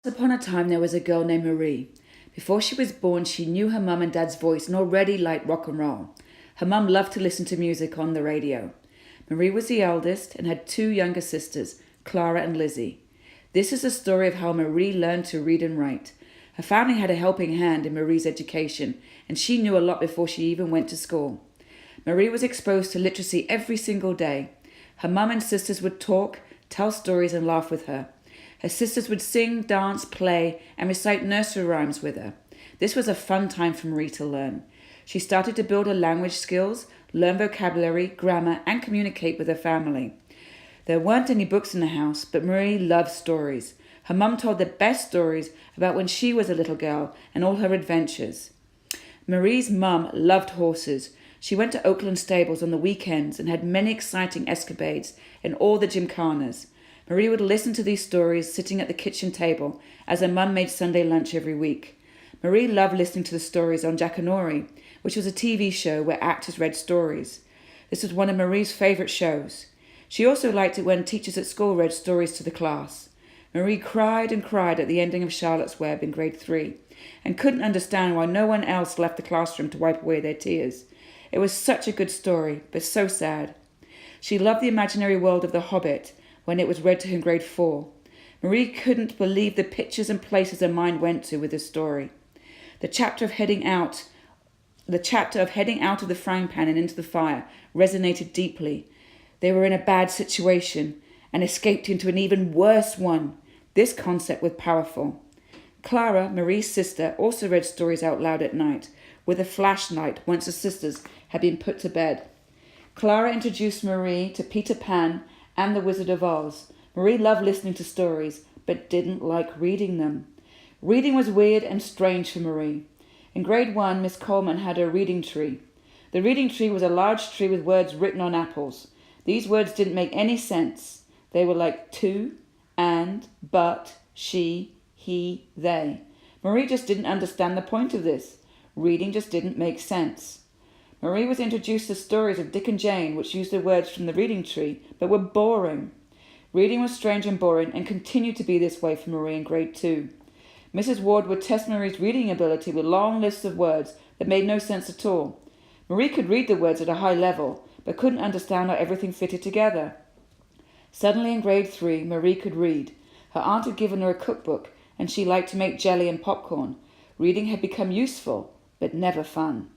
Once upon a time, there was a girl named Marie. Before she was born, she knew her mum and dad's voice and already liked rock and roll. Her mum loved to listen to music on the radio. Marie was the eldest and had two younger sisters, Clara and Lizzie. This is a story of how Marie learned to read and write. Her family had a helping hand in Marie's education, and she knew a lot before she even went to school. Marie was exposed to literacy every single day. Her mum and sisters would talk, tell stories, and laugh with her. Her sisters would sing, dance, play, and recite nursery rhymes with her. This was a fun time for Marie to learn. She started to build her language skills, learn vocabulary, grammar, and communicate with her family. There weren't any books in the house, but Marie loved stories. Her mum told the best stories about when she was a little girl and all her adventures. Marie's mum loved horses. She went to Oakland stables on the weekends and had many exciting escapades in all the gymkhanas. Marie would listen to these stories sitting at the kitchen table as her mum made Sunday lunch every week. Marie loved listening to the stories on Jackanory, which was a TV show where actors read stories. This was one of Marie's favourite shows. She also liked it when teachers at school read stories to the class. Marie cried and cried at the ending of Charlotte's Web in grade 3 and couldn't understand why no one else left the classroom to wipe away their tears. It was such a good story, but so sad. She loved the imaginary world of The Hobbit when it was read to her in grade 4. Marie couldn't believe the pictures and places her mind went to with this story. The chapter of heading out of the frying pan and into the fire resonated deeply. They were in a bad situation and escaped into an even worse one. This concept was powerful. Clara, Marie's sister, also read stories out loud at night with a flashlight once the sisters had been put to bed. Clara introduced Marie to Peter Pan and the Wizard of Oz. Marie loved listening to stories, but didn't like reading them. Reading was weird and strange for Marie. In grade 1, Miss Coleman had a reading tree. The reading tree was a large tree with words written on apples. These words didn't make any sense. They were like to, and, but, she, he, they. Marie just didn't understand the point of this. Reading just didn't make sense. Marie was introduced to stories of Dick and Jane, which used the words from the reading tree, but were boring. Reading was strange and boring, and continued to be this way for Marie in grade 2. Mrs. Ward would test Marie's reading ability with long lists of words that made no sense at all. Marie could read the words at a high level, but couldn't understand how everything fitted together. Suddenly in grade 3, Marie could read. Her aunt had given her a cookbook, and she liked to make jelly and popcorn. Reading had become useful, but never fun.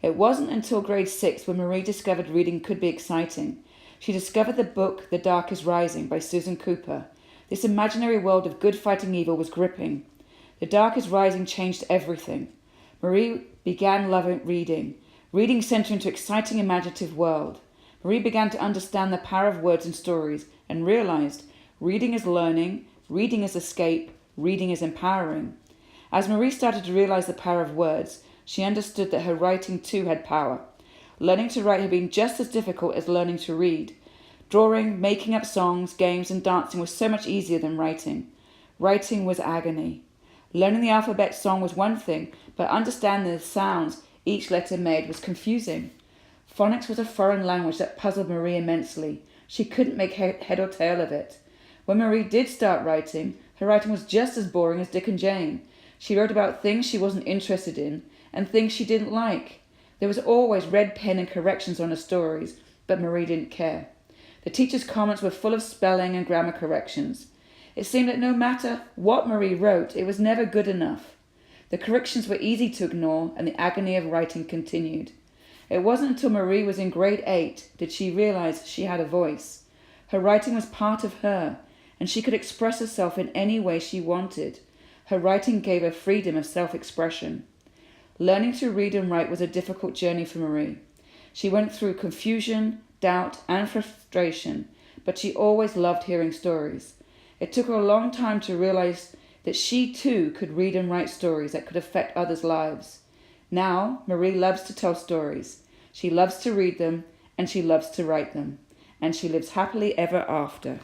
It wasn't until grade 6 when Marie discovered reading could be exciting. She discovered the book The Dark is Rising by Susan Cooper. This imaginary world of good fighting evil was gripping. The Dark is Rising changed everything. Marie began loving reading. Reading sent her into an exciting imaginative world. Marie began to understand the power of words and stories and realized reading is learning, reading is escape, reading is empowering. As Marie started to realize the power of words, she understood that her writing too had power. Learning to write had been just as difficult as learning to read. Drawing, making up songs, games, and dancing was so much easier than writing. Writing was agony. Learning the alphabet song was one thing, but understanding the sounds each letter made was confusing. Phonics was a foreign language that puzzled Marie immensely. She couldn't make head or tail of it. When Marie did start writing, her writing was just as boring as Dick and Jane. She wrote about things she wasn't interested in and things she didn't like. There was always red pen and corrections on her stories, but Marie didn't care. The teacher's comments were full of spelling and grammar corrections. It seemed that no matter what Marie wrote, it was never good enough. The corrections were easy to ignore, and the agony of writing continued. It wasn't until Marie was in grade 8 did she realize she had a voice. Her writing was part of her, and she could express herself in any way she wanted. Her writing gave her freedom of self-expression. Learning to read and write was a difficult journey for Marie. She went through confusion, doubt, and frustration, but she always loved hearing stories. It took her a long time to realize that she too could read and write stories that could affect others' lives. Now, Marie loves to tell stories. She loves to read them, and she loves to write them, and she lives happily ever after.